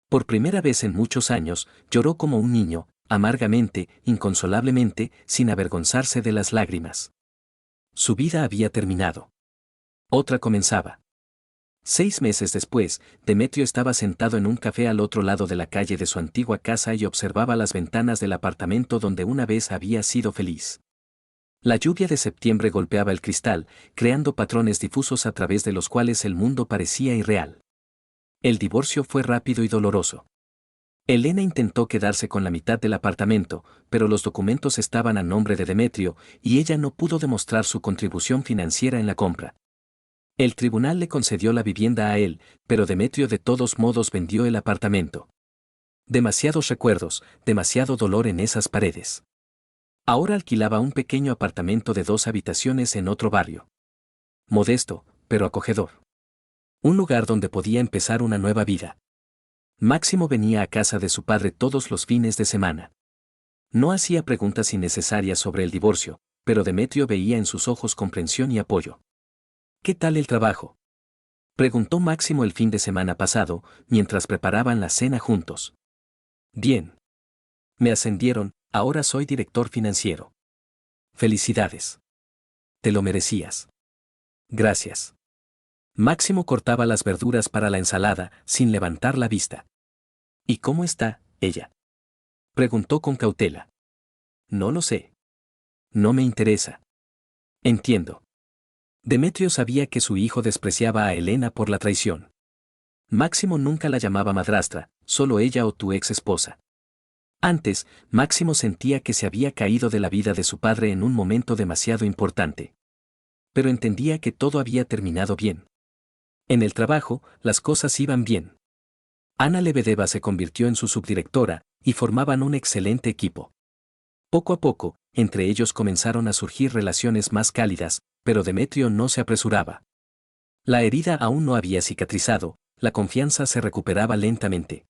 Por primera vez en muchos años, lloró como un niño, amargamente, inconsolablemente, sin avergonzarse de las lágrimas. Su vida había terminado. Otra comenzaba. 6 meses después, Demetrio estaba sentado en un café al otro lado de la calle de su antigua casa y observaba las ventanas del apartamento donde una vez había sido feliz. La lluvia de septiembre golpeaba el cristal, creando patrones difusos a través de los cuales el mundo parecía irreal. El divorcio fue rápido y doloroso. Elena intentó quedarse con la mitad del apartamento, pero los documentos estaban a nombre de Demetrio y ella no pudo demostrar su contribución financiera en la compra. El tribunal le concedió la vivienda a él, pero Demetrio de todos modos vendió el apartamento. Demasiados recuerdos, demasiado dolor en esas paredes. Ahora alquilaba un pequeño apartamento de 2 habitaciones en otro barrio. Modesto, pero acogedor. Un lugar donde podía empezar una nueva vida. Máximo venía a casa de su padre todos los fines de semana. No hacía preguntas innecesarias sobre el divorcio, pero Demetrio veía en sus ojos comprensión y apoyo. ¿Qué tal el trabajo?, preguntó Máximo el fin de semana pasado, mientras preparaban la cena juntos. Bien. Me ascendieron, ahora soy director financiero. Felicidades. Te lo merecías. Gracias. Máximo cortaba las verduras para la ensalada, sin levantar la vista. ¿Y cómo está, ella?, preguntó con cautela. No lo sé. No me interesa. Entiendo. Demetrio sabía que su hijo despreciaba a Elena por la traición. Máximo nunca la llamaba madrastra, solo ella o tu ex esposa. Antes, Máximo sentía que se había caído de la vida de su padre en un momento demasiado importante. Pero entendía que todo había terminado bien. En el trabajo, las cosas iban bien. Ana Lebedeva se convirtió en su subdirectora, y formaban un excelente equipo. Poco a poco, entre ellos comenzaron a surgir relaciones más cálidas, pero Demetrio no se apresuraba. La herida aún no había cicatrizado, la confianza se recuperaba lentamente.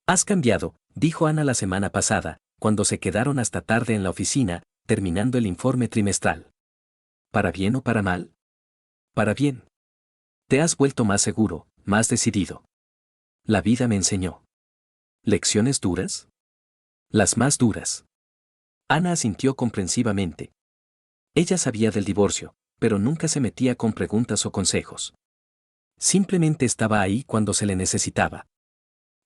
Has cambiado, dijo Ana la semana pasada, cuando se quedaron hasta tarde en la oficina, terminando el informe trimestral. ¿Para bien o para mal? Para bien. Te has vuelto más seguro, más decidido. La vida me enseñó. ¿Lecciones duras? Las más duras. Ana asintió comprensivamente. Ella sabía del divorcio, pero nunca se metía con preguntas o consejos. Simplemente estaba ahí cuando se le necesitaba.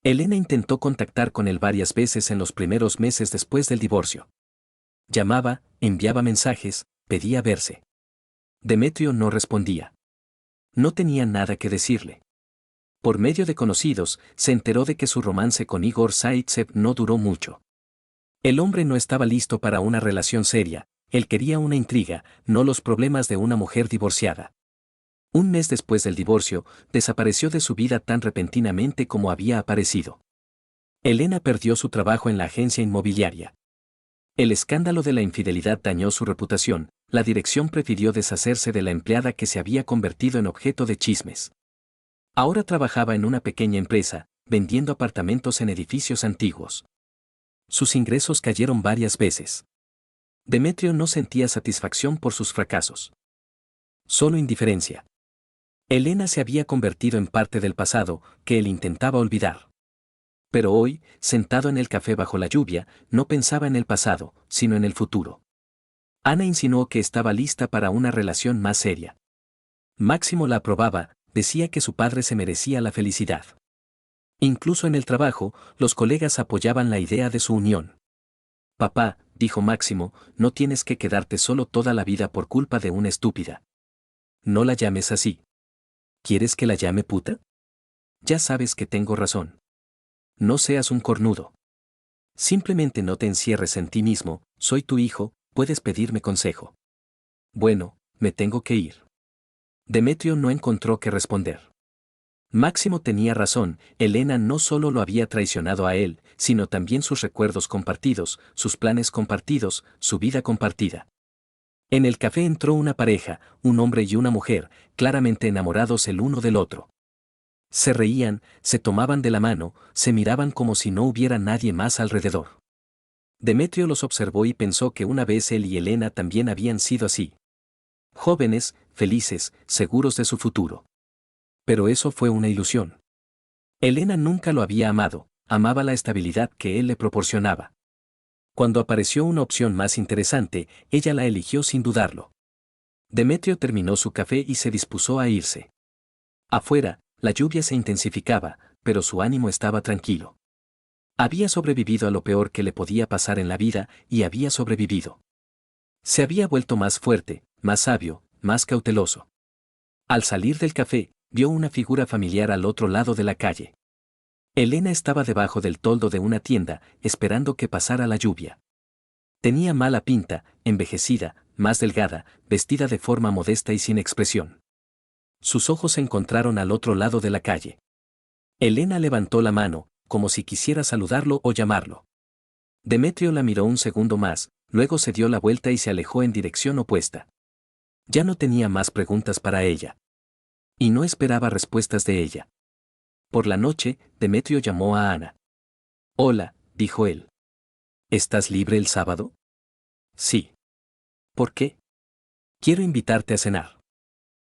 Elena intentó contactar con él varias veces en los primeros meses después del divorcio. Llamaba, enviaba mensajes, pedía verse. Demetrio no respondía. No tenía nada que decirle. Por medio de conocidos, se enteró de que su romance con Igor Zaitsev no duró mucho. El hombre no estaba listo para una relación seria, él quería una intriga, no los problemas de una mujer divorciada. Un mes después del divorcio, desapareció de su vida tan repentinamente como había aparecido. Elena perdió su trabajo en la agencia inmobiliaria. El escándalo de la infidelidad dañó su reputación, la dirección prefirió deshacerse de la empleada que se había convertido en objeto de chismes. Ahora trabajaba en una pequeña empresa, vendiendo apartamentos en edificios antiguos. Sus ingresos cayeron varias veces. Demetrio no sentía satisfacción por sus fracasos. Solo indiferencia. Elena se había convertido en parte del pasado, que él intentaba olvidar. Pero hoy, sentado en el café bajo la lluvia, no pensaba en el pasado, sino en el futuro. Ana insinuó que estaba lista para una relación más seria. Máximo la aprobaba, decía que su padre se merecía la felicidad. Incluso en el trabajo, los colegas apoyaban la idea de su unión. Papá, dijo Máximo, no tienes que quedarte solo toda la vida por culpa de una estúpida. No la llames así. ¿Quieres que la llame puta? Ya sabes que tengo razón. No seas un cornudo. Simplemente no te encierres en ti mismo, soy tu hijo, puedes pedirme consejo. Bueno, me tengo que ir. Demetrio no encontró qué responder. Máximo tenía razón, Elena no solo lo había traicionado a él, sino también sus recuerdos compartidos, sus planes compartidos, su vida compartida. En el café entró una pareja, un hombre y una mujer, claramente enamorados el uno del otro. Se reían, se tomaban de la mano, se miraban como si no hubiera nadie más alrededor. Demetrio los observó y pensó que una vez él y Elena también habían sido así. Jóvenes, felices, seguros de su futuro. Pero eso fue una ilusión. Elena nunca lo había amado, amaba la estabilidad que él le proporcionaba. Cuando apareció una opción más interesante, ella la eligió sin dudarlo. Demetrio terminó su café y se dispuso a irse. Afuera, la lluvia se intensificaba, pero su ánimo estaba tranquilo. Había sobrevivido a lo peor que le podía pasar en la vida y había sobrevivido. Se había vuelto más fuerte, más sabio, más cauteloso. Al salir del café, vio una figura familiar al otro lado de la calle. Elena estaba debajo del toldo de una tienda, esperando que pasara la lluvia. Tenía mala pinta, envejecida, más delgada, vestida de forma modesta y sin expresión. Sus ojos se encontraron al otro lado de la calle. Elena levantó la mano, como si quisiera saludarlo o llamarlo. Demetrio la miró un segundo más, luego se dio la vuelta y se alejó en dirección opuesta. Ya no tenía más preguntas para ella. Y no esperaba respuestas de ella. Por la noche, Demetrio llamó a Ana. «Hola», dijo él. «¿Estás libre el sábado?» «Sí». «¿Por qué?» «Quiero invitarte a cenar».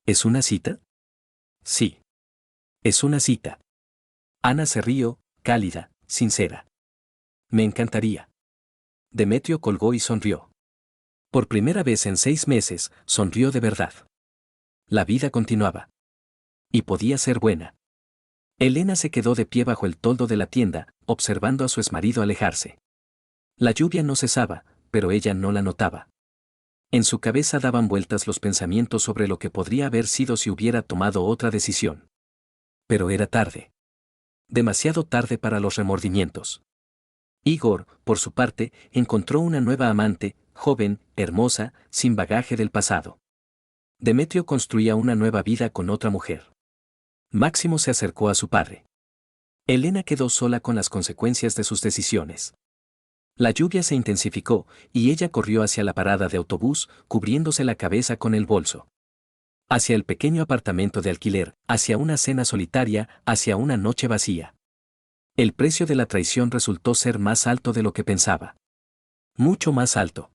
«¿Es una cita?» «Sí». «Es una cita». Ana se rió, cálida, sincera. «Me encantaría». Demetrio colgó y sonrió. Por primera vez en 6 meses, sonrió de verdad. La vida continuaba. Y podía ser buena. Elena se quedó de pie bajo el toldo de la tienda, observando a su exmarido alejarse. La lluvia no cesaba, pero ella no la notaba. En su cabeza daban vueltas los pensamientos sobre lo que podría haber sido si hubiera tomado otra decisión. Pero era tarde. Demasiado tarde para los remordimientos. Igor, por su parte, encontró una nueva amante, joven, hermosa, sin bagaje del pasado. Demetrio construía una nueva vida con otra mujer. Máximo se acercó a su padre. Elena quedó sola con las consecuencias de sus decisiones. La lluvia se intensificó, y ella corrió hacia la parada de autobús, cubriéndose la cabeza con el bolso. Hacia el pequeño apartamento de alquiler, hacia una cena solitaria, hacia una noche vacía. El precio de la traición resultó ser más alto de lo que pensaba. Mucho más alto.